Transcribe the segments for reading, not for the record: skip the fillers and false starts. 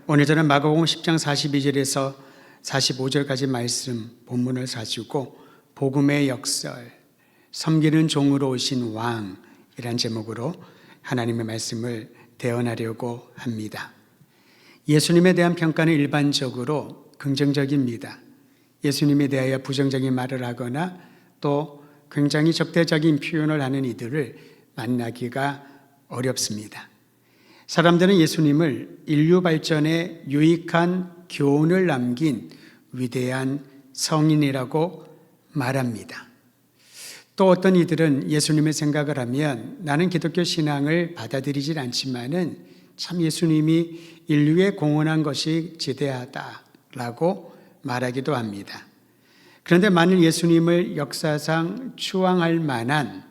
오늘 저는 마가복음 10장 42절에서 45절까지 말씀 본문을 가지고 복음의 역설, 섬기는 종으로 오신 왕이란 제목으로 하나님의 말씀을 대언하려고 합니다. 예수님에 대한 평가는 일반적으로 긍정적입니다. 예수님에 대하여 부정적인 말을 하거나 또 굉장히 적대적인 표현을 하는 이들을 만나기가 어렵습니다. 사람들은 예수님을 인류 발전에 유익한 교훈을 남긴 위대한 성인이라고 말합니다. 또 어떤 이들은 예수님의 생각을 하면 나는 기독교 신앙을 받아들이질 않지만은 참 예수님이 인류에 공헌한 것이 지대하다라고 말하기도 합니다. 그런데 만일 예수님을 역사상 추앙할 만한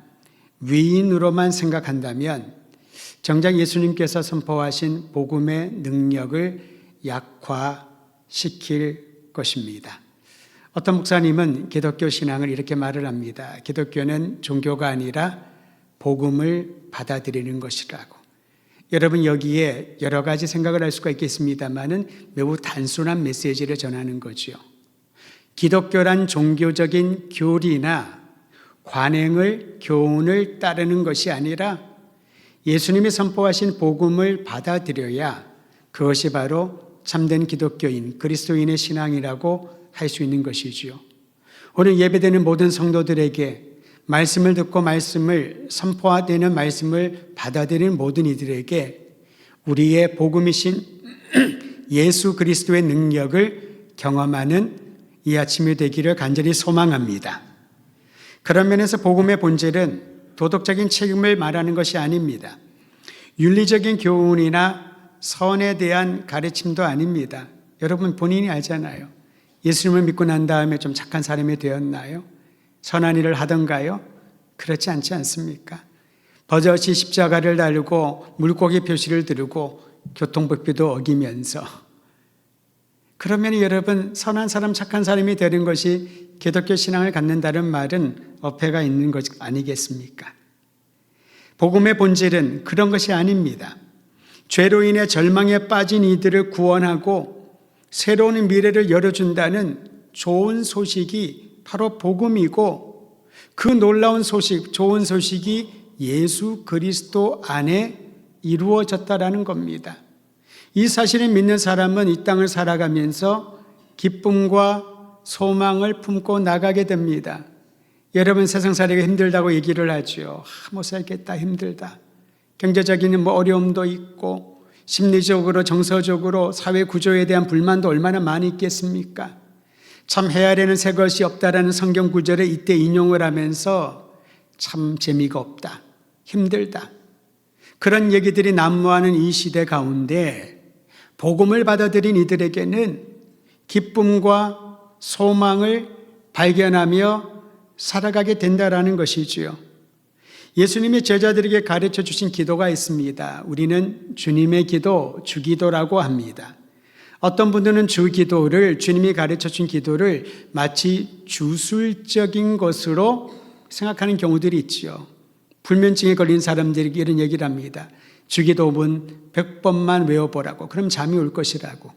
위인으로만 생각한다면 정작 예수님께서 선포하신 복음의 능력을 약화시킬 것입니다. 어떤 목사님은 기독교 신앙을 이렇게 말을 합니다. 기독교는 종교가 아니라 복음을 받아들이는 것이라고. 여러분, 여기에 여러 가지 생각을 할 수가 있겠습니다만은 매우 단순한 메시지를 전하는 거죠. 기독교란 종교적인 교리나 관행을, 교훈을 따르는 것이 아니라 예수님이 선포하신 복음을 받아들여야 그것이 바로 참된 기독교인, 그리스도인의 신앙이라고 할 수 있는 것이지요. 오늘 예배되는 모든 성도들에게 말씀을 듣고 말씀을 선포되는 말씀을 받아들이는 모든 이들에게 우리의 복음이신 예수 그리스도의 능력을 경험하는 이 아침이 되기를 간절히 소망합니다. 그런 면에서 복음의 본질은 도덕적인 책임을 말하는 것이 아닙니다. 윤리적인 교훈이나 선에 대한 가르침도 아닙니다. 여러분 본인이 알잖아요. 예수님을 믿고 난 다음에 좀 착한 사람이 되었나요? 선한 일을 하던가요? 그렇지 않지 않습니까? 버젓이 십자가를 달고 물고기 표시를 들고 교통법규도 어기면서, 그러면 여러분 선한 사람, 착한 사람이 되는 것이 기독교 신앙을 갖는다는 말은 어폐가 있는 것 아니겠습니까? 복음의 본질은 그런 것이 아닙니다. 죄로 인해 절망에 빠진 이들을 구원하고 새로운 미래를 열어준다는 좋은 소식이 바로 복음이고, 그 놀라운 소식, 좋은 소식이 예수 그리스도 안에 이루어졌다라는 겁니다. 이 사실을 믿는 사람은 이 땅을 살아가면서 기쁨과 소망을 품고 나가게 됩니다. 여러분, 세상 살기가 힘들다고 얘기를 하죠. 못 살겠다, 힘들다. 경제적인 어려움도 있고 심리적으로, 정서적으로, 사회 구조에 대한 불만도 얼마나 많이 있겠습니까? 참 헤아리는 새 것이 없다라는 성경 구절을 이때 인용을 하면서 참 재미가 없다, 힘들다, 그런 얘기들이 난무하는 이 시대 가운데 복음을 받아들인 이들에게는 기쁨과 소망을 발견하며 살아가게 된다라는 것이지요. 예수님이 제자들에게 가르쳐 주신 기도가 있습니다. 우리는 주님의 기도, 주기도라고 합니다. 어떤 분들은 주기도를, 주님이 가르쳐 준 기도를 마치 주술적인 것으로 생각하는 경우들이 있지요. 불면증에 걸린 사람들에게 이런 얘기를 합니다. 주기도문 100번만 외워보라고. 그럼 잠이 올 것이라고.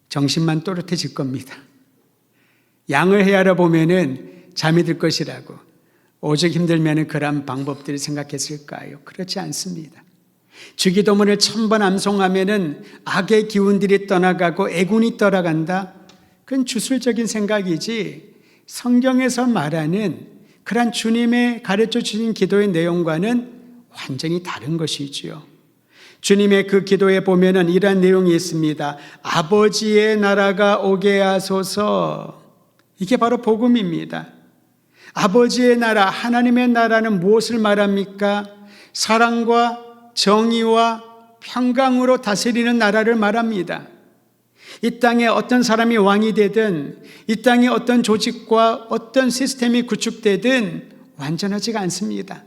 정신만 또렷해질 겁니다. 양을 헤아려 보면은 잠이 들 것이라고. 오직 힘들면 그런 방법들을 생각했을까요? 그렇지 않습니다. 주기도문을 1000번 암송하면은 악의 기운들이 떠나가고 애군이 떠나간다. 그건 주술적인 생각이지 성경에서 말하는 그런 주님의 가르쳐 주신 기도의 내용과는 완전히 다른 것이지요. 주님의 그 기도에 보면은 이러한 내용이 있습니다. 아버지의 나라가 오게 하소서. 이게 바로 복음입니다. 아버지의 나라, 하나님의 나라는 무엇을 말합니까? 사랑과 정의와 평강으로 다스리는 나라를 말합니다. 이 땅에 어떤 사람이 왕이 되든, 이 땅에 어떤 조직과 어떤 시스템이 구축되든 완전하지가 않습니다.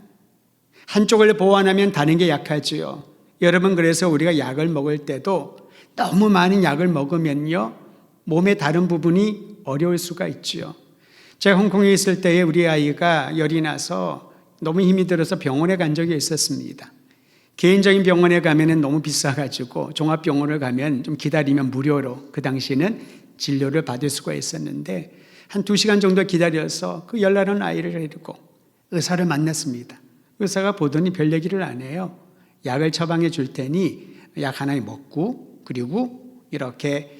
한쪽을 보완하면 다른 게 약하지요. 여러분, 그래서 우리가 약을 먹을 때도 너무 많은 약을 먹으면요, 몸의 다른 부분이 어려울 수가 있지요. 제가 홍콩에 있을 때에 우리 아이가 열이 나서 너무 힘이 들어서 병원에 간 적이 있었습니다. 개인적인 병원에 가면은 너무 비싸가지고 종합병원을 가면 좀 기다리면 무료로 그 당시에는 진료를 받을 수가 있었는데 한 2시간 정도 기다려서 그 열나는 아이를 데리고 의사를 만났습니다. 의사가 보더니 별 얘기를 안 해요. 약을 처방해 줄 테니 약 하나 먹고 그리고 이렇게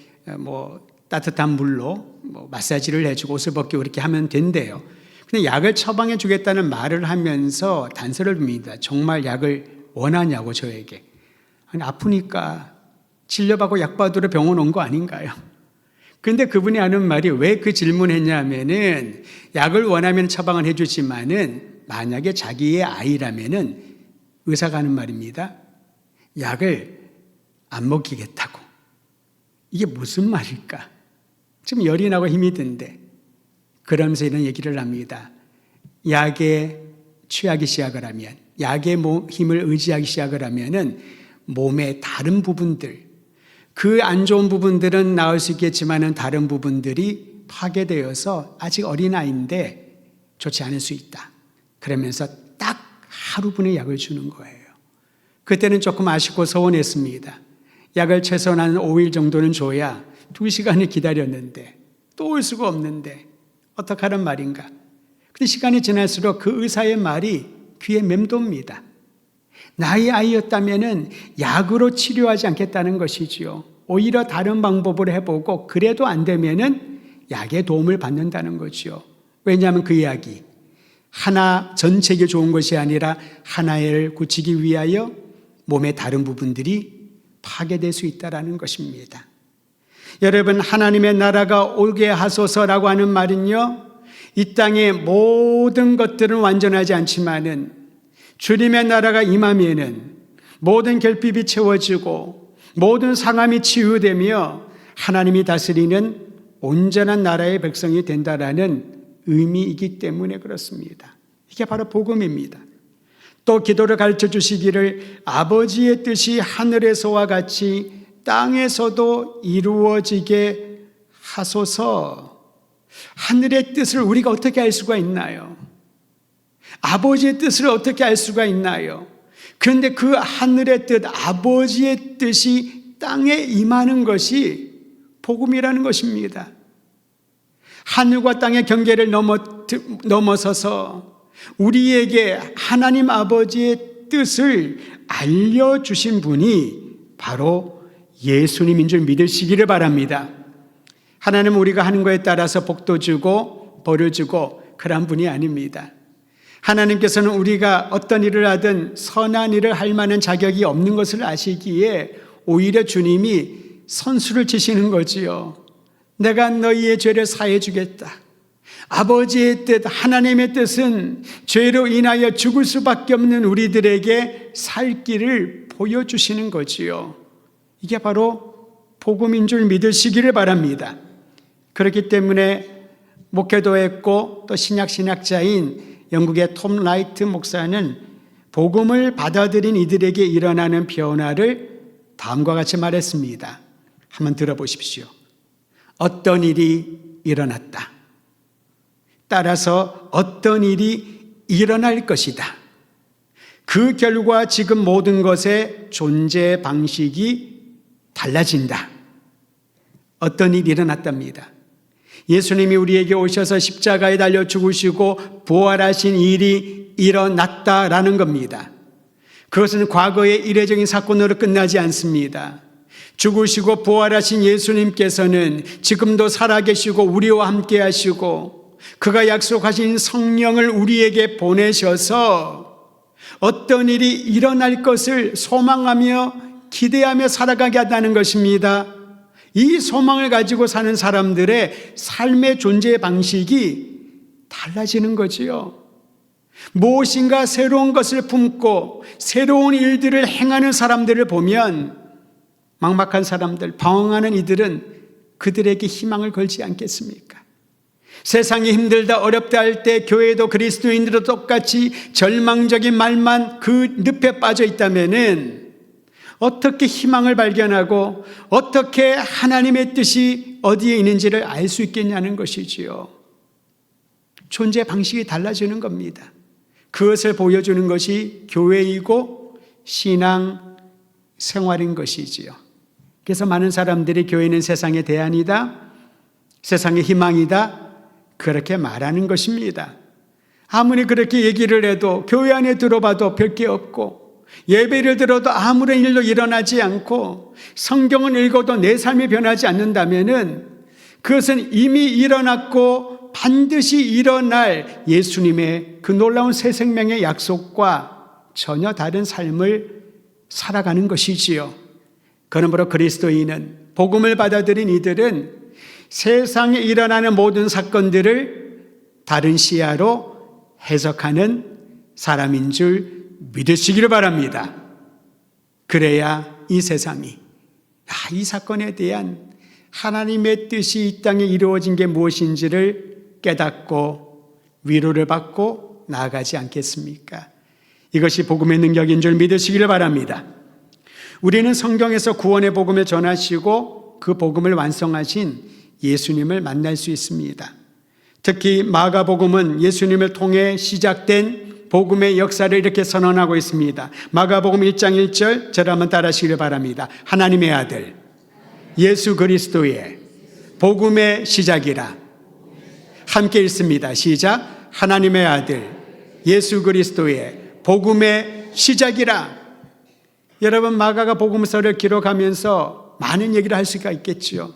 따뜻한 물로 마사지를 해주고 옷을 벗기고 그렇게 하면 된대요. 근데 약을 처방해 주겠다는 말을 하면서 단서를 줍니다. 정말 약을 원하냐고 저에게. 아니, 아프니까 진료받고 약 받으러 병원 온 거 아닌가요? 근데 그분이 하는 말이 왜 그 질문했냐면은 약을 원하면 처방을 해주지만은 만약에 자기의 아이라면은 의사가 하는 말입니다. 약을 안 먹이겠다고. 이게 무슨 말일까? 좀 열이 나고 힘이 든데 그러면서 이런 얘기를 합니다. 약에 취하기 시작을 하면, 약의 힘을 의지하기 시작을 하면은 몸의 다른 부분들, 그 안 좋은 부분들은 나을 수 있겠지만은 다른 부분들이 파괴되어서 아직 어린아이인데 좋지 않을 수 있다. 그러면서 딱 하루분의 약을 주는 거예요. 그때는 조금 아쉽고 서운했습니다. 약을 최소한 한 5일 정도는 줘야 2시간을 기다렸는데 또 올 수가 없는데 어떡하란 말인가. 근데 시간이 지날수록 그 의사의 말이 귀에 맴돕니다. 나의 아이였다면은 약으로 치료하지 않겠다는 것이지요. 오히려 다른 방법을 해보고 그래도 안 되면은 약의 도움을 받는다는 거지요. 왜냐하면 그 약이 하나 전체에게 좋은 것이 아니라 하나를 고치기 위하여 몸의 다른 부분들이 파괴될 수 있다는 것입니다. 여러분, 하나님의 나라가 오게 하소서라고 하는 말은요, 이 땅의 모든 것들은 완전하지 않지만은 주님의 나라가 임하면은 모든 결핍이 채워지고 모든 상함이 치유되며 하나님이 다스리는 온전한 나라의 백성이 된다라는 의미이기 때문에 그렇습니다. 이게 바로 복음입니다. 또 기도를 가르쳐 주시기를 아버지의 뜻이 하늘에서와 같이 땅에서도 이루어지게 하소서. 하늘의 뜻을 우리가 어떻게 알 수가 있나요? 아버지의 뜻을 어떻게 알 수가 있나요? 그런데 그 하늘의 뜻, 아버지의 뜻이 땅에 임하는 것이 복음이라는 것입니다. 하늘과 땅의 경계를 넘어서서 우리에게 하나님 아버지의 뜻을 알려주신 분이 바로 예수님인 줄 믿으시기를 바랍니다. 하나님은 우리가 하는 것에 따라서 복도 주고 벌을 주고 그런 분이 아닙니다. 하나님께서는 우리가 어떤 일을 하든 선한 일을 할 만한 자격이 없는 것을 아시기에 오히려 주님이 선수를 치시는 거지요. 내가 너희의 죄를 사해 주겠다. 아버지의 뜻, 하나님의 뜻은 죄로 인하여 죽을 수밖에 없는 우리들에게 살 길을 보여주시는 거지요. 이게 바로 복음인 줄 믿으시기를 바랍니다. 그렇기 때문에 목회도 했고 또 신약자인 영국의 톰 라이트 목사는 복음을 받아들인 이들에게 일어나는 변화를 다음과 같이 말했습니다. 한번 들어보십시오. 어떤 일이 일어났다. 따라서 어떤 일이 일어날 것이다. 그 결과 지금 모든 것의 존재 방식이 달라진다. 어떤 일이 일어났답니다. 예수님이 우리에게 오셔서 십자가에 달려 죽으시고 부활하신 일이 일어났다라는 겁니다. 그것은 과거의 이례적인 사건으로 끝나지 않습니다. 죽으시고 부활하신 예수님께서는 지금도 살아계시고 우리와 함께 하시고 그가 약속하신 성령을 우리에게 보내셔서 어떤 일이 일어날 것을 소망하며 기대하며 살아가게 한다는 것입니다. 이 소망을 가지고 사는 사람들의 삶의 존재 방식이 달라지는 거지요. 무엇인가 새로운 것을 품고 새로운 일들을 행하는 사람들을 보면 막막한 사람들, 방황하는 이들은 그들에게 희망을 걸지 않겠습니까? 세상이 힘들다 어렵다 할 때 교회도 그리스도인들도 똑같이 절망적인 말만 그 늪에 빠져 있다면은 어떻게 희망을 발견하고 어떻게 하나님의 뜻이 어디에 있는지를 알 수 있겠냐는 것이지요. 존재 방식이 달라지는 겁니다. 그것을 보여주는 것이 교회이고 신앙 생활인 것이지요. 그래서 많은 사람들이 교회는 세상의 대안이다, 세상의 희망이다, 그렇게 말하는 것입니다. 아무리 그렇게 얘기를 해도 교회 안에 들어봐도 별 게 없고, 예배를 들어도 아무런 일도 일어나지 않고, 성경을 읽어도 내 삶이 변하지 않는다면은 그것은 이미 일어났고 반드시 일어날 예수님의 그 놀라운 새 생명의 약속과 전혀 다른 삶을 살아가는 것이지요. 그러므로 그리스도인은, 복음을 받아들인 이들은 세상에 일어나는 모든 사건들을 다른 시야로 해석하는 사람인 줄 믿으시기를 바랍니다. 그래야 이 세상이 이 사건에 대한 하나님의 뜻이 이 땅에 이루어진 게 무엇인지를 깨닫고 위로를 받고 나아가지 않겠습니까? 이것이 복음의 능력인 줄 믿으시기를 바랍니다. 우리는 성경에서 구원의 복음을 전하시고 그 복음을 완성하신 예수님을 만날 수 있습니다. 특히 마가복음은 예수님을 통해 시작된 복음의 역사를 이렇게 선언하고 있습니다. 마가복음 1장 1절, 저를 한번 따라하시기를 바랍니다. 하나님의 아들 예수 그리스도의 복음의 시작이라. 함께 읽습니다. 시작. 하나님의 아들 예수 그리스도의 복음의 시작이라. 여러분, 마가가 복음서를 기록하면서 많은 얘기를 할 수가 있겠지요.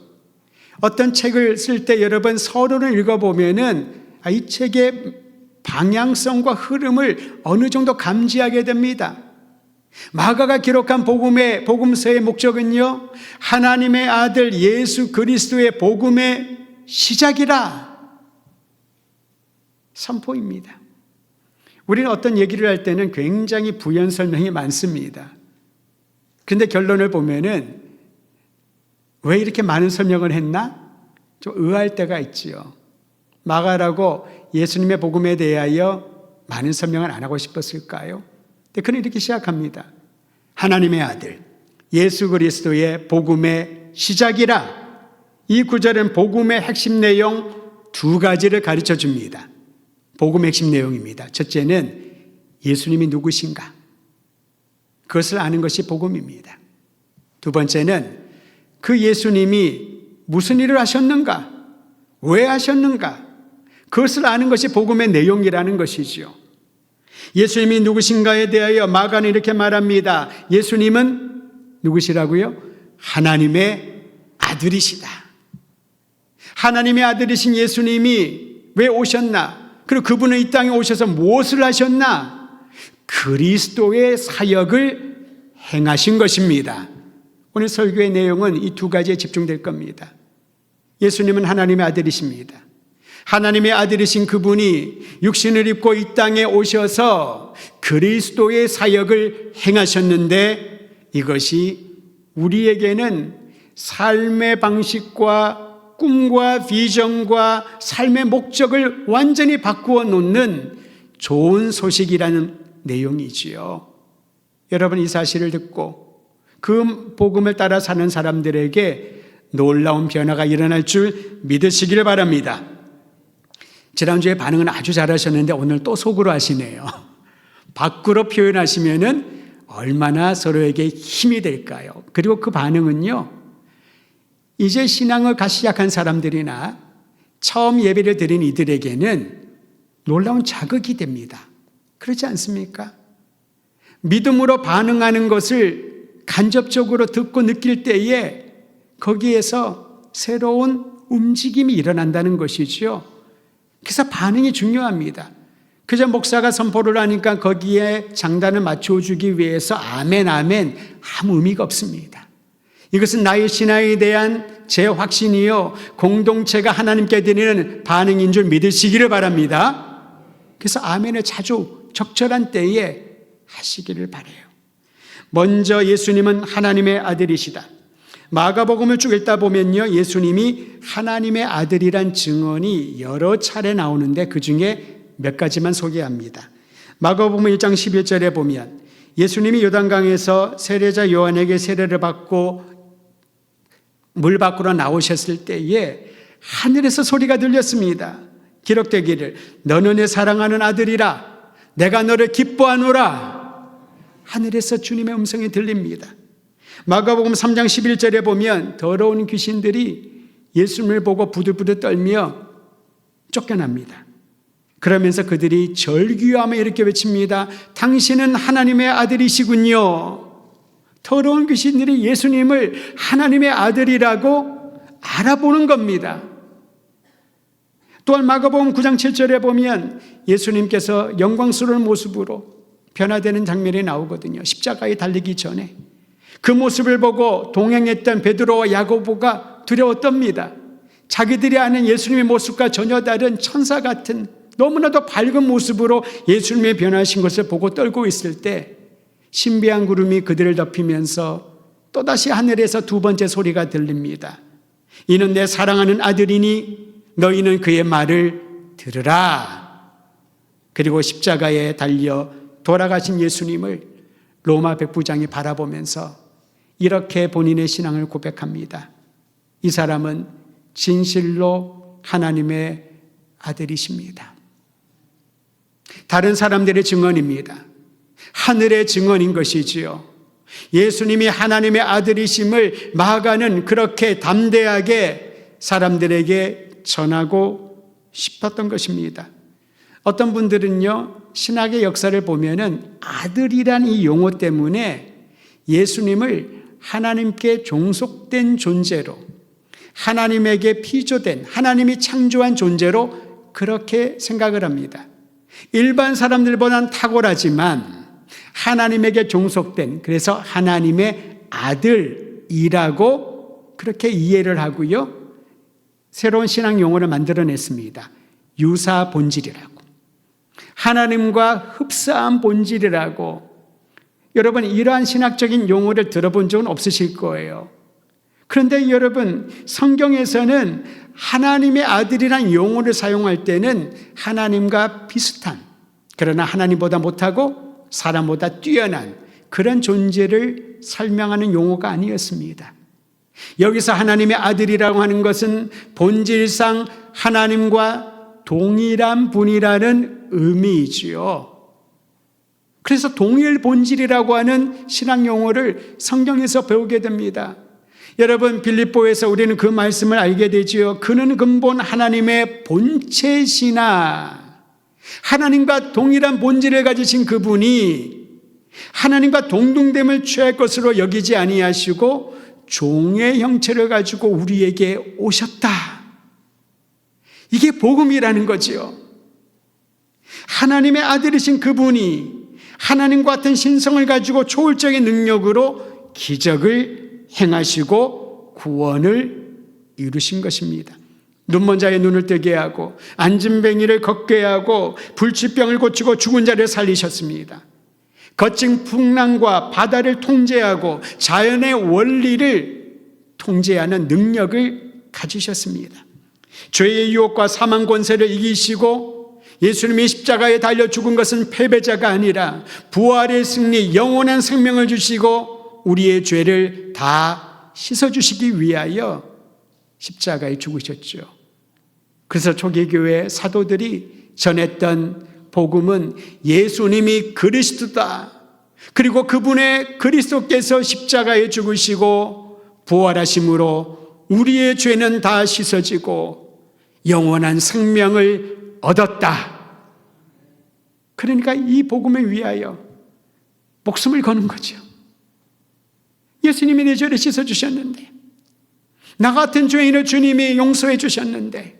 어떤 책을 쓸 때 여러분 서론을 읽어보면은 이 책의 방향성과 흐름을 어느 정도 감지하게 됩니다. 마가가 기록한 복음서의 목적은요, 하나님의 아들 예수 그리스도의 복음의 시작이라 선포입니다. 우리는 어떤 얘기를 할 때는 굉장히 부연 설명이 많습니다. 근데 결론을 보면은 왜 이렇게 많은 설명을 했나? 좀 의아할 때가 있지요. 마가라고 예수님의 복음에 대하여 많은 설명을 안 하고 싶었을까요? 근데 그는 이렇게 시작합니다. 하나님의 아들 예수 그리스도의 복음의 시작이라. 이 구절은 복음의 핵심 내용 두 가지를 가르쳐 줍니다. 복음의 핵심 내용입니다. 첫째는 예수님이 누구신가? 그것을 아는 것이 복음입니다. 두 번째는 그 예수님이 무슨 일을 하셨는가? 왜 하셨는가? 그것을 아는 것이 복음의 내용이라는 것이지요. 예수님이 누구신가에 대하여 마가는 이렇게 말합니다. 예수님은 누구시라고요? 하나님의 아들이시다. 하나님의 아들이신 예수님이 왜 오셨나? 그리고 그분은 이 땅에 오셔서 무엇을 하셨나? 그리스도의 사역을 행하신 것입니다. 오늘 설교의 내용은 이 두 가지에 집중될 겁니다. 예수님은 하나님의 아들이십니다. 하나님의 아들이신 그분이 육신을 입고 이 땅에 오셔서 그리스도의 사역을 행하셨는데, 이것이 우리에게는 삶의 방식과 꿈과 비전과 삶의 목적을 완전히 바꾸어 놓는 좋은 소식이라는 내용이지요. 여러분, 이 사실을 듣고 그 복음을 따라 사는 사람들에게 놀라운 변화가 일어날 줄 믿으시기를 바랍니다. 지난주에 반응은 아주 잘하셨는데 오늘 또 속으로 하시네요. 밖으로 표현하시면은 얼마나 서로에게 힘이 될까요? 그리고 그 반응은요, 이제 신앙을 시작한 사람들이나 처음 예배를 드린 이들에게는 놀라운 자극이 됩니다. 그렇지 않습니까? 믿음으로 반응하는 것을 간접적으로 듣고 느낄 때에 거기에서 새로운 움직임이 일어난다는 것이죠. 그래서 반응이 중요합니다. 그저 목사가 선포를 하니까 거기에 장단을 맞춰주기 위해서 아멘 아멘 아무 의미가 없습니다. 이것은 나의 신앙에 대한 제 확신이요, 공동체가 하나님께 드리는 반응인 줄 믿으시기를 바랍니다. 그래서 아멘을 자주 적절한 때에 하시기를 바라요. 먼저 예수님은 하나님의 아들이시다. 마가복음을 쭉 읽다 보면요, 예수님이 하나님의 아들이란 증언이 여러 차례 나오는데 그 중에 몇 가지만 소개합니다. 마가복음 1장 11절에 보면 예수님이 요단강에서 세례자 요한에게 세례를 받고 물 밖으로 나오셨을 때에 하늘에서 소리가 들렸습니다. 기록되기를 너는 내 사랑하는 아들이라 내가 너를 기뻐하노라. 하늘에서 주님의 음성이 들립니다. 마가복음 3장 11절에 보면 더러운 귀신들이 예수님을 보고 부들부들 떨며 쫓겨납니다. 그러면서 그들이 절규하며 이렇게 외칩니다. 당신은 하나님의 아들이시군요. 더러운 귀신들이 예수님을 하나님의 아들이라고 알아보는 겁니다. 또한 마가복음 9장 7절에 보면 예수님께서 영광스러운 모습으로 변화되는 장면이 나오거든요. 십자가에 달리기 전에 그 모습을 보고 동행했던 베드로와 야고보가 두려웠답니다. 자기들이 아는 예수님의 모습과 전혀 다른 천사 같은 너무나도 밝은 모습으로 예수님의 변화하신 것을 보고 떨고 있을 때 신비한 구름이 그들을 덮이면서 또다시 하늘에서 두 번째 소리가 들립니다. 이는 내 사랑하는 아들이니 너희는 그의 말을 들으라. 그리고 십자가에 달려 돌아가신 예수님을 로마 백부장이 바라보면서 이렇게 본인의 신앙을 고백합니다. 이 사람은 진실로 하나님의 아들이십니다. 다른 사람들의 증언입니다. 하늘의 증언인 것이지요. 예수님이 하나님의 아들이심을 마가는 그렇게 담대하게 사람들에게 전하고 싶었던 것입니다. 어떤 분들은요, 신학의 역사를 보면은 아들이란 이 용어 때문에 예수님을 하나님께 종속된 존재로, 하나님에게 피조된, 하나님이 창조한 존재로 그렇게 생각을 합니다. 일반 사람들보다는 탁월하지만 하나님에게 종속된, 그래서 하나님의 아들이라고 그렇게 이해를 하고요, 새로운 신앙 용어를 만들어냈습니다. 유사 본질이라고, 하나님과 흡사한 본질이라고. 여러분, 이러한 신학적인 용어를 들어본 적은 없으실 거예요. 그런데 여러분, 성경에서는 하나님의 아들이란 용어를 사용할 때는 하나님과 비슷한, 그러나 하나님보다 못하고 사람보다 뛰어난 그런 존재를 설명하는 용어가 아니었습니다. 여기서 하나님의 아들이라고 하는 것은 본질상 하나님과 동일한 분이라는 의미이지요. 그래서 동일 본질이라고 하는 신학 용어를 성경에서 배우게 됩니다. 여러분, 빌립보에서 우리는 그 말씀을 알게 되지요. 그는 근본 하나님의 본체시나, 하나님과 동일한 본질을 가지신 그분이 하나님과 동등됨을 취할 것으로 여기지 아니하시고 종의 형체를 가지고 우리에게 오셨다. 이게 복음이라는 거지요. 하나님의 아들이신 그분이 하나님과 같은 신성을 가지고 초월적인 능력으로 기적을 행하시고 구원을 이루신 것입니다. 눈먼 자의 눈을 뜨게 하고 앉은 뱅이를 걷게 하고 불치병을 고치고 죽은 자를 살리셨습니다. 거친 풍랑과 바다를 통제하고 자연의 원리를 통제하는 능력을 가지셨습니다. 죄의 유혹과 사망 권세를 이기시고 예수님이 십자가에 달려 죽은 것은 패배자가 아니라 부활의 승리, 영원한 생명을 주시고 우리의 죄를 다 씻어주시기 위하여 십자가에 죽으셨죠. 그래서 초기 교회 사도들이 전했던 복음은 예수님이 그리스도다. 그리고 그분의 그리스도께서 십자가에 죽으시고 부활하심으로 우리의 죄는 다 씻어지고 영원한 생명을 얻었다. 그러니까 이 복음을 위하여 목숨을 거는 거죠. 예수님이 내 죄를 씻어주셨는데, 나 같은 죄인을 주님이 용서해 주셨는데,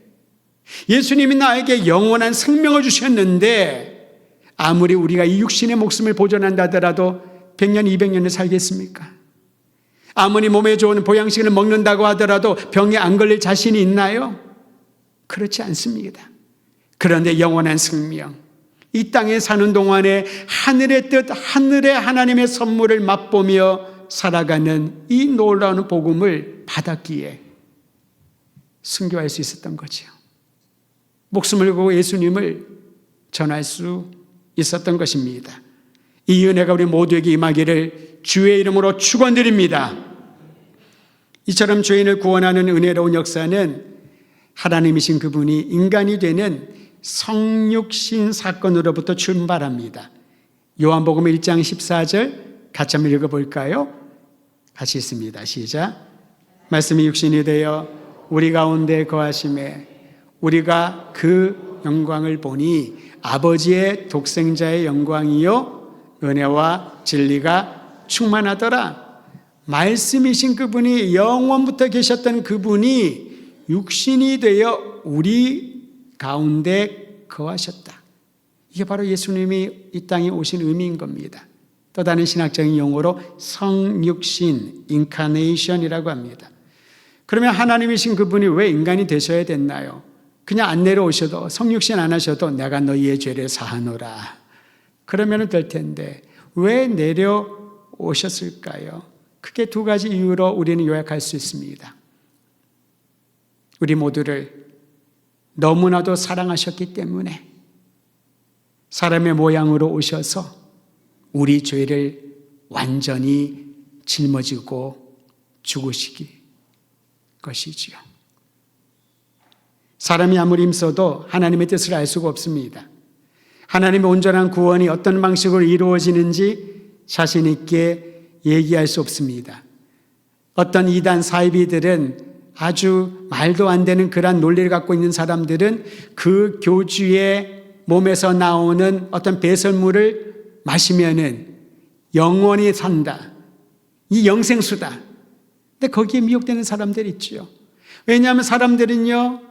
예수님이 나에게 영원한 생명을 주셨는데, 아무리 우리가 이 육신의 목숨을 보존한다 하더라도 100년, 200년을 살겠습니까? 아무리 몸에 좋은 보양식을 먹는다고 하더라도 병에 안 걸릴 자신이 있나요? 그렇지 않습니다. 그런데 영원한 생명, 이 땅에 사는 동안에 하늘의 뜻, 하늘의 하나님의 선물을 맛보며 살아가는 이 놀라운 복음을 받았기에 순교할 수 있었던 거죠. 목숨을 걸고 예수님을 전할 수 있었던 것입니다. 이 은혜가 우리 모두에게 임하기를 주의 이름으로 축원드립니다. 이처럼 죄인을 구원하는 은혜로운 역사는 하나님이신 그분이 인간이 되는 성육신 사건으로부터 출발합니다. 요한복음 1장 14절, 같이 한번 읽어볼까요? 같이 있습니다. 시작. 말씀이 육신이 되어 우리 가운데 거하심에 우리가 그 영광을 보니 아버지의 독생자의 영광이요 은혜와 진리가 충만하더라. 말씀이신 그분이 영원부터 계셨던 그분이 육신이 되어 우리 가운데 거하셨다. 이게 바로 예수님이 이 땅에 오신 의미인 겁니다. 또 다른 신학적인 용어로 성육신, 인카네이션이라고 합니다. 그러면 하나님이신 그분이 왜 인간이 되셔야 됐나요? 그냥 안 내려오셔도, 성육신 안 하셔도 내가 너희의 죄를 사하노라 그러면 될 텐데 왜 내려오셨을까요? 크게 두 가지 이유로 우리는 요약할 수 있습니다. 우리 모두를 너무나도 사랑하셨기 때문에 사람의 모양으로 오셔서 우리 죄를 완전히 짊어지고 죽으시기 것이지요. 사람이 아무리 힘써도 하나님의 뜻을 알 수가 없습니다. 하나님의 온전한 구원이 어떤 방식으로 이루어지는지 자신 있게 얘기할 수 없습니다. 어떤 이단 사이비들은 아주 말도 안 되는 그러한 논리를 갖고 있는 사람들은 그 교주의 몸에서 나오는 어떤 배설물을 마시면은 영원히 산다. 이 영생수다. 근데 거기에 미혹되는 사람들이 있죠. 왜냐하면 사람들은요,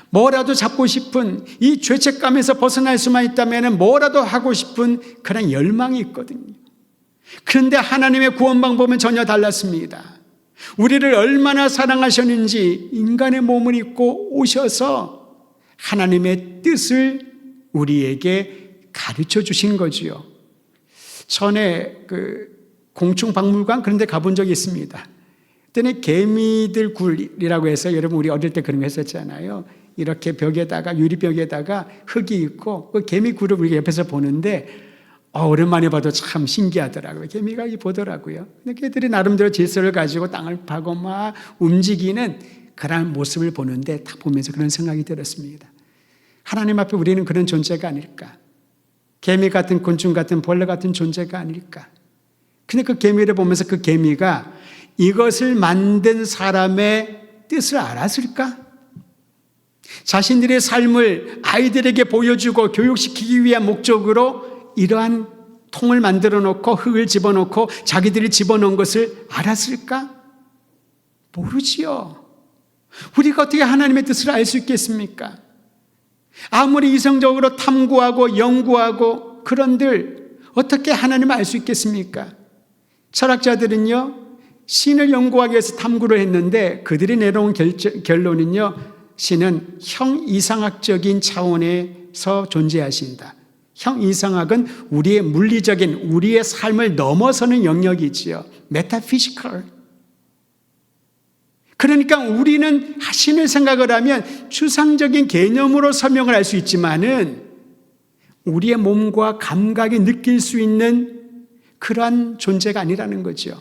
뭐라도 잡고 싶은 이 죄책감에서 벗어날 수만 있다면 뭐라도 하고 싶은 그런 열망이 있거든요. 그런데 하나님의 구원 방법은 전혀 달랐습니다. 우리를 얼마나 사랑하셨는지 인간의 몸을 입고 오셔서 하나님의 뜻을 우리에게 가르쳐 주신 거지요. 전에 공충박물관 그런 데 가본 적이 있습니다. 그때는 개미들 굴이라고 해서 여러분 우리 어릴 때 그런 거 했었잖아요. 이렇게 벽에다가 유리벽에다가 흙이 있고 그 개미 굴을 우리가 옆에서 보는데 오랜만에 봐도 참 신기하더라고요. 개미가 보더라고요. 근데 걔들이 나름대로 질서를 가지고 땅을 파고 막 움직이는 그런 모습을 보는데 딱 보면서 그런 생각이 들었습니다. 하나님 앞에 우리는 그런 존재가 아닐까? 개미 같은 곤충 같은 벌레 같은 존재가 아닐까? 근데 그 개미를 보면서 그 개미가 이것을 만든 사람의 뜻을 알았을까? 자신들의 삶을 아이들에게 보여주고 교육시키기 위한 목적으로 이러한 통을 만들어 놓고 흙을 집어넣고 자기들이 집어넣은 것을 알았을까? 모르지요. 우리가 어떻게 하나님의 뜻을 알 수 있겠습니까? 아무리 이성적으로 탐구하고 연구하고 그런들 어떻게 하나님을 알 수 있겠습니까? 철학자들은요, 신을 연구하기 위해서 탐구를 했는데 그들이 내놓은 결론은요, 신은 형이상학적인 차원에서 존재하신다. 형이상학은 우리의 물리적인, 우리의 삶을 넘어서는 영역이지요. 메타피지컬. 그러니까 우리는 신을 생각을 하면 추상적인 개념으로 설명을 할 수 있지만은 우리의 몸과 감각이 느낄 수 있는 그러한 존재가 아니라는 거죠.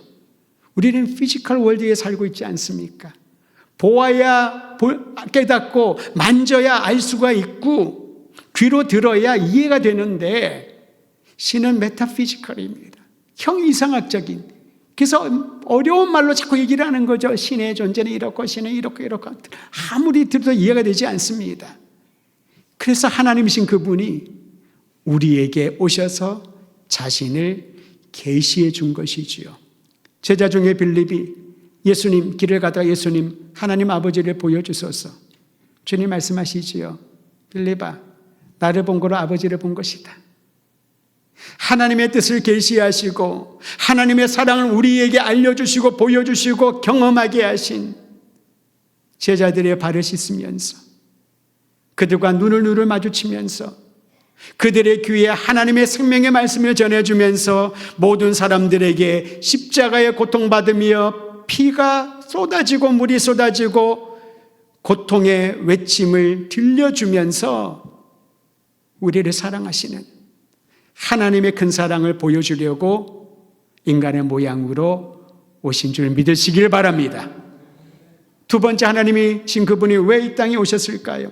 우리는 피지컬 월드에 살고 있지 않습니까? 보아야 깨닫고 만져야 알 수가 있고 귀로 들어야 이해가 되는데 신은 메타피지컬입니다. 형이상학적인. 그래서 어려운 말로 자꾸 얘기를 하는 거죠. 신의 존재는 이렇고 신은 이렇고 이렇고. 아무리 들어도 이해가 되지 않습니다. 그래서 하나님이신 그분이 우리에게 오셔서 자신을 계시해 준 것이지요. 제자 중에 빌립이 예수님 길을 가다가 예수님 하나님 아버지를 보여주소서. 주님 말씀하시지요. 빌립아, 나를 본 거로 아버지를 본 것이다. 하나님의 뜻을 계시하시고 하나님의 사랑을 우리에게 알려주시고 보여주시고 경험하게 하신 제자들의 발을 씻으면서 그들과 눈을 마주치면서 그들의 귀에 하나님의 생명의 말씀을 전해주면서 모든 사람들에게 십자가에 고통받으며 피가 쏟아지고 물이 쏟아지고 고통의 외침을 들려주면서 우리를 사랑하시는 하나님의 큰 사랑을 보여주려고 인간의 모양으로 오신 줄 믿으시길 바랍니다. 두 번째, 하나님이신 그분이 왜 이 땅에 오셨을까요?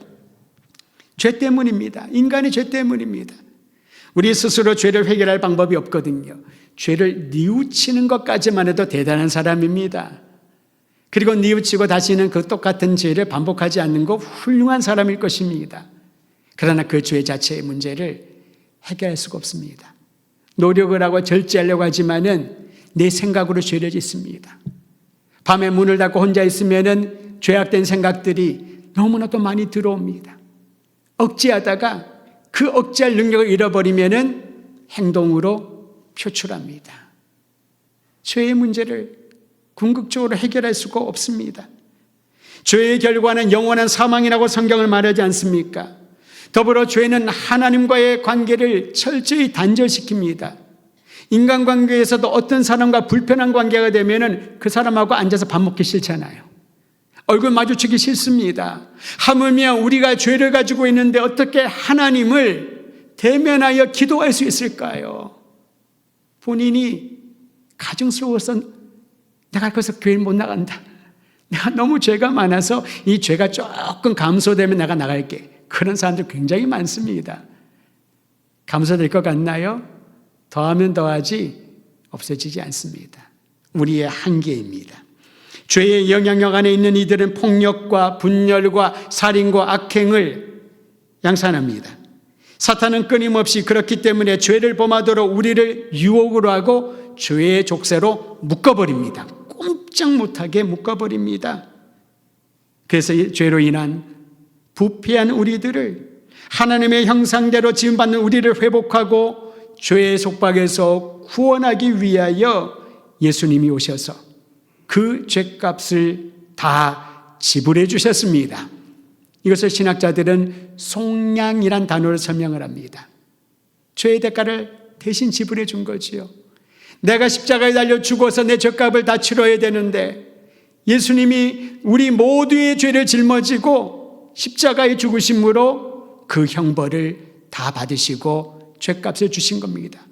죄 때문입니다. 인간의 죄 때문입니다. 우리 스스로 죄를 해결할 방법이 없거든요. 죄를 뉘우치는 것까지만 해도 대단한 사람입니다. 그리고 뉘우치고 다시는 그 똑같은 죄를 반복하지 않는 거 훌륭한 사람일 것입니다. 그러나 그 죄 자체의 문제를 해결할 수가 없습니다. 노력을 하고 절제하려고 하지만은 내 생각으로 죄를 짓습니다. 밤에 문을 닫고 혼자 있으면은 죄악된 생각들이 너무나도 많이 들어옵니다. 억제하다가 그 억제할 능력을 잃어버리면은 행동으로 표출합니다. 죄의 문제를 궁극적으로 해결할 수가 없습니다. 죄의 결과는 영원한 사망이라고 성경을 말하지 않습니까? 더불어 죄는 하나님과의 관계를 철저히 단절시킵니다. 인간관계에서도 어떤 사람과 불편한 관계가 되면은 그 사람하고 앉아서 밥 먹기 싫잖아요. 얼굴 마주치기 싫습니다. 하물며 우리가 죄를 가지고 있는데 어떻게 하나님을 대면하여 기도할 수 있을까요? 본인이 가증스러워서 내가 그래서 교회를 못 나간다. 내가 너무 죄가 많아서 이 죄가 조금 감소되면 내가 나갈게. 그런 사람들 굉장히 많습니다. 감소될 것 같나요? 더하면 더하지 없어지지 않습니다. 우리의 한계입니다. 죄의 영향력 안에 있는 이들은 폭력과 분열과 살인과 악행을 양산합니다. 사탄은 끊임없이 그렇기 때문에 죄를 범하도록 우리를 유혹으로 하고 죄의 족쇄로 묶어버립니다. 꼼짝 못하게 묶어버립니다. 그래서 죄로 인한 부패한 우리들을 하나님의 형상대로 지음받는 우리를 회복하고 죄의 속박에서 구원하기 위하여 예수님이 오셔서 그 죄값을 다 지불해 주셨습니다. 이것을 신학자들은 속량이란 단어로 설명을 합니다. 죄의 대가를 대신 지불해 준 거지요. 내가 십자가에 달려 죽어서 내 죄값을 다 치러야 되는데 예수님이 우리 모두의 죄를 짊어지고 십자가에 죽으심으로 그 형벌을 다 받으시고 죄값을 주신 겁니다.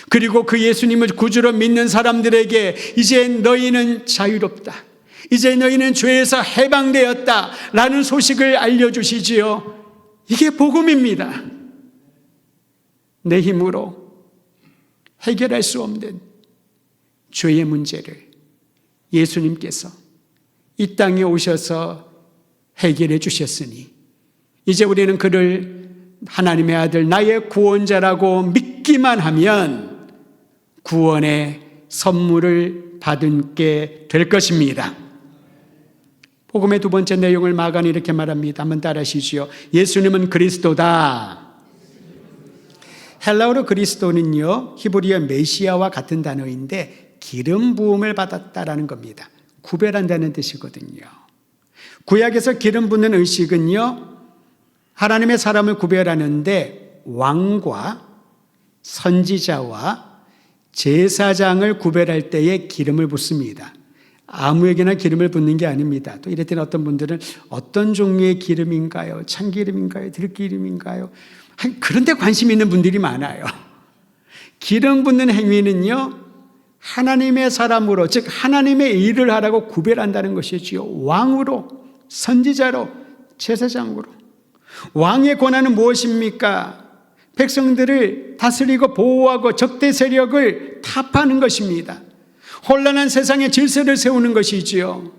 그리고 그 예수님을 구주로 믿는 사람들에게 이제 너희는 자유롭다. 이제 너희는 죄에서 해방되었다. 라는 소식을 알려주시지요. 이게 복음입니다. 내 힘으로 해결할 수 없는 죄의 문제를 예수님께서 이 땅에 오셔서 해결해 주셨으니 이제 우리는 그를 하나님의 아들 나의 구원자라고 믿기만 하면 구원의 선물을 받게 될 것입니다. 복음의 두 번째 내용을 마가는 이렇게 말합니다. 한번 따라하시죠. 예수님은 그리스도다. 헬라어로 그리스도는요, 히브리어 메시아와 같은 단어인데 기름 부음을 받았다라는 겁니다. 구별한다는 뜻이거든요. 구약에서 기름 붓는 의식은요, 하나님의 사람을 구별하는데 왕과 선지자와 제사장을 구별할 때에 기름을 붓습니다. 아무에게나 기름을 붓는 게 아닙니다. 또 이럴 때는 어떤 분들은 어떤 종류의 기름인가요? 참기름인가요? 들기름인가요? 그런 데 관심 있는 분들이 많아요. 기름 붓는 행위는요, 하나님의 사람으로, 즉 하나님의 일을 하라고 구별한다는 것이지요. 왕으로, 선지자로, 제사장으로. 왕의 권한은 무엇입니까? 백성들을 다스리고 보호하고 적대 세력을 타파하는 것입니다. 혼란한 세상에 질서를 세우는 것이지요.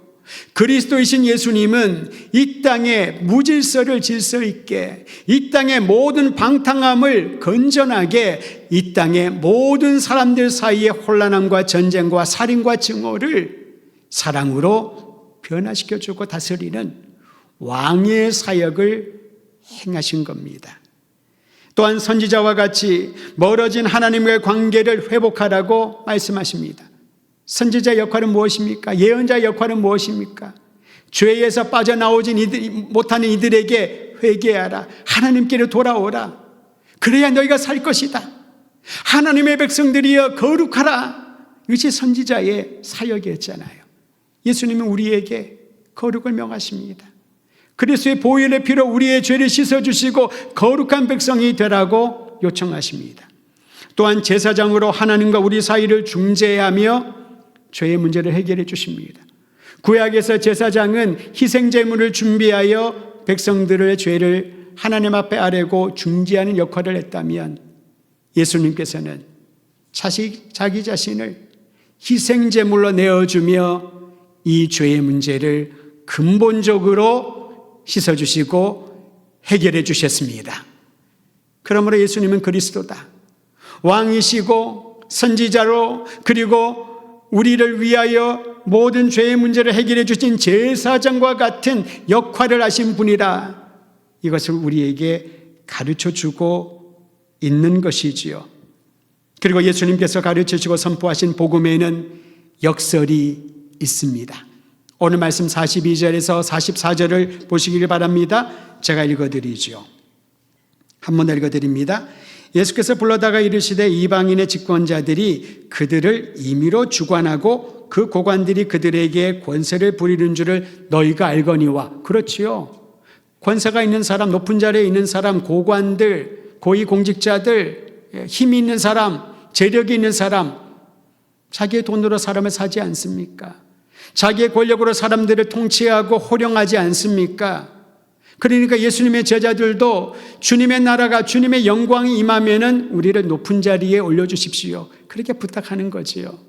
그리스도이신 예수님은 이 땅에 무질서를 질서 있게, 이 땅의 모든 방탕함을 건전하게, 이 땅의 모든 사람들 사이의 혼란함과 전쟁과 살인과 증오를 사랑으로 변화시켜주고 다스리는 왕의 사역을 행하신 겁니다. 또한 선지자와 같이 멀어진 하나님과의 관계를 회복하라고 말씀하십니다. 선지자 역할은 무엇입니까? 예언자 역할은 무엇입니까? 죄에서 빠져나오지 못하는 이들에게 회개하라. 하나님께로 돌아오라. 그래야 너희가 살 것이다. 하나님의 백성들이여 거룩하라. 이것이 선지자의 사역이었잖아요. 예수님은 우리에게 거룩을 명하십니다. 그리스도의 보혈의 피로 우리의 죄를 씻어주시고 거룩한 백성이 되라고 요청하십니다. 또한 제사장으로 하나님과 우리 사이를 중재하며 죄의 문제를 해결해 주십니다. 구약에서 제사장은 희생제물을 준비하여 백성들의 죄를 하나님 앞에 아뢰고 중재하는 역할을 했다면 예수님께서는 자기 자신을 희생제물로 내어주며 이 죄의 문제를 근본적으로 씻어주시고 해결해 주셨습니다. 그러므로 예수님은 그리스도다. 왕이시고 선지자로, 그리고 우리를 위하여 모든 죄의 문제를 해결해 주신 제사장과 같은 역할을 하신 분이라. 이것을 우리에게 가르쳐 주고 있는 것이지요. 그리고 예수님께서 가르쳐 주고 선포하신 복음에는 역설이 있습니다. 오늘 말씀 42절에서 44절을 보시길 바랍니다. 제가 읽어드리죠. 한번 읽어드립니다. 예수께서 불러다가 이르시되 이방인의 집권자들이 그들을 임의로 주관하고 그 고관들이 그들에게 권세를 부리는 줄을 너희가 알거니와. 그렇지요. 권세가 있는 사람, 높은 자리에 있는 사람, 고관들, 고위공직자들, 힘이 있는 사람, 재력이 있는 사람, 자기의 돈으로 사람을 사지 않습니까? 자기의 권력으로 사람들을 통치하고 호령하지 않습니까? 그러니까 예수님의 제자들도 주님의 나라가, 주님의 영광이 임하면은 우리를 높은 자리에 올려주십시오. 그렇게 부탁하는 거지요.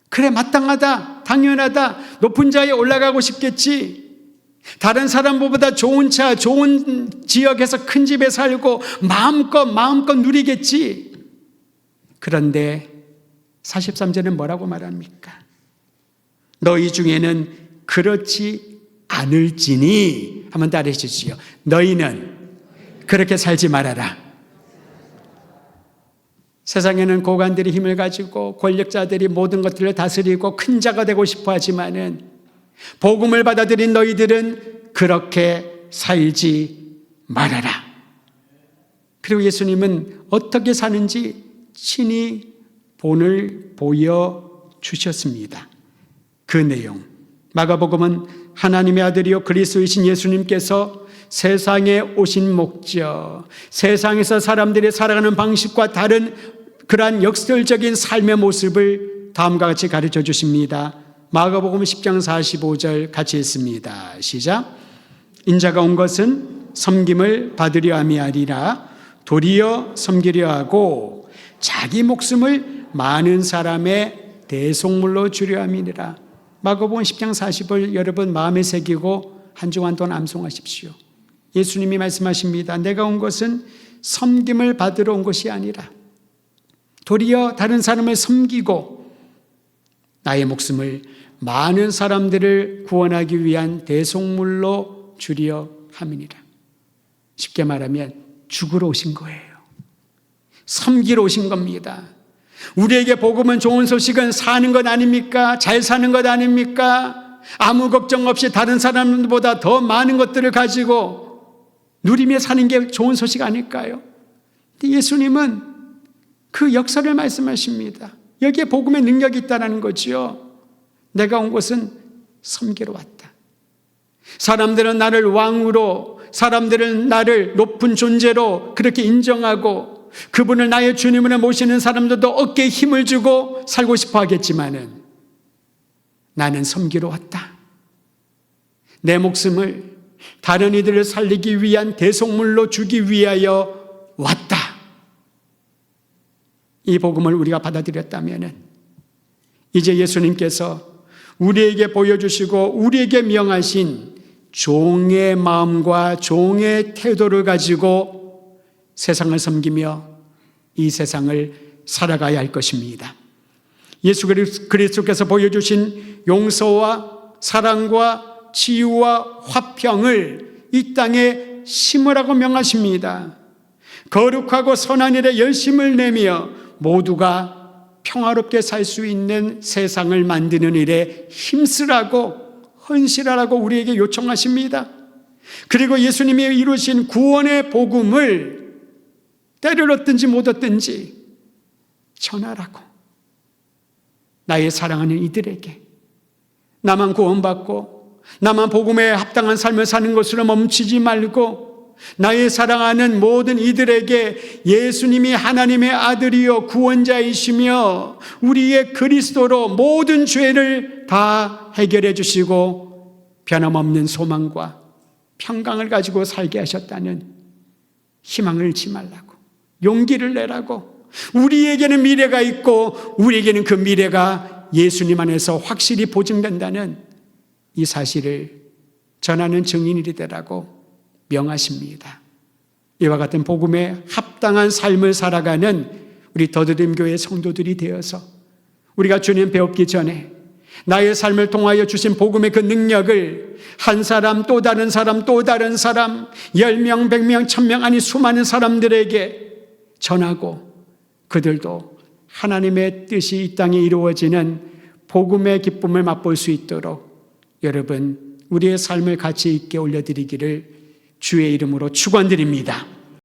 그래, 마땅하다, 당연하다, 높은 자리에 올라가고 싶겠지. 다른 사람보다 좋은 차, 좋은 지역에서 큰 집에 살고 마음껏 누리겠지. 그런데 43절은 뭐라고 말합니까? 너희 중에는 그렇지 않을지니, 한번 따라해 주시죠. 너희는 그렇게 살지 말아라. 세상에는 고관들이 힘을 가지고 권력자들이 모든 것들을 다스리고 큰 자가 되고 싶어 하지만은 복음을 받아들인 너희들은 그렇게 살지 말아라. 그리고 예수님은 어떻게 사는지 친히 본을 보여주셨습니다. 그 내용, 마가복음은 하나님의 아들이요 그리스도이신 예수님께서 세상에 오신 목적, 세상에서 사람들이 살아가는 방식과 다른 그러한 역설적인 삶의 모습을 다음과 같이 가르쳐 주십니다. 마가복음 10장 45절 같이 읽습니다. 시작. 인자가 온 것은 섬김을 받으려 함이 아니라 도리어 섬기려 하고 자기 목숨을 많은 사람의 대속물로 주려 함이니라. 마가복음 10장 40을 여러분 마음에 새기고 한 주간 동안 암송하십시오. 예수님이 말씀하십니다. 내가 온 것은 섬김을 받으러 온 것이 아니라 도리어 다른 사람을 섬기고 나의 목숨을 많은 사람들을 구원하기 위한 대속물로 주려 함이니라. 쉽게 말하면 죽으러 오신 거예요. 섬기러 오신 겁니다. 우리에게 복음은, 좋은 소식은 사는 것 아닙니까? 잘 사는 것 아닙니까? 아무 걱정 없이 다른 사람보다 더 많은 것들을 가지고 누리며 사는 게 좋은 소식 아닐까요? 근데 예수님은 그 역사를 말씀하십니다. 여기에 복음의 능력이 있다는 거지요. 내가 온 곳은 섬기러 왔다. 사람들은 나를 왕으로, 사람들은 나를 높은 존재로 그렇게 인정하고 그분을 나의 주님으로 모시는 사람들도 어깨에 힘을 주고 살고 싶어 하겠지만은 나는 섬기러 왔다. 내 목숨을 다른 이들을 살리기 위한 대속물로 주기 위하여 왔다. 이 복음을 우리가 받아들였다면은 이제 예수님께서 우리에게 보여주시고 우리에게 명하신 종의 마음과 종의 태도를 가지고 세상을 섬기며 이 세상을 살아가야 할 것입니다. 예수 그리스도께서 보여주신 용서와 사랑과 치유와 화평을 이 땅에 심으라고 명하십니다. 거룩하고 선한 일에 열심을 내며 모두가 평화롭게 살 수 있는 세상을 만드는 일에 힘쓰라고, 헌신하라고 우리에게 요청하십니다. 그리고 예수님이 이루신 구원의 복음을 때를 얻든지 못 얻든지 전하라고, 나의 사랑하는 이들에게 나만 구원받고 나만 복음에 합당한 삶을 사는 것으로 멈추지 말고 나의 사랑하는 모든 이들에게 예수님이 하나님의 아들이요 구원자이시며 우리의 그리스도로 모든 죄를 다 해결해 주시고 변함없는 소망과 평강을 가지고 살게 하셨다는 희망을 잃지 말라고, 용기를 내라고, 우리에게는 미래가 있고 우리에게는 그 미래가 예수님 안에서 확실히 보증된다는 이 사실을 전하는 증인이 되라고 명하십니다. 이와 같은 복음에 합당한 삶을 살아가는 우리 더드림교회 성도들이 되어서 우리가 주님 배웠기 전에 나의 삶을 통하여 주신 복음의 그 능력을 한 사람 또 다른 사람 또 다른 사람 10명 100명 1000명 아니 수많은 사람들에게 전하고 그들도 하나님의 뜻이 이 땅에 이루어지는 복음의 기쁨을 맛볼 수 있도록 여러분 우리의 삶을 가치 있게 올려드리기를 주의 이름으로 축원드립니다.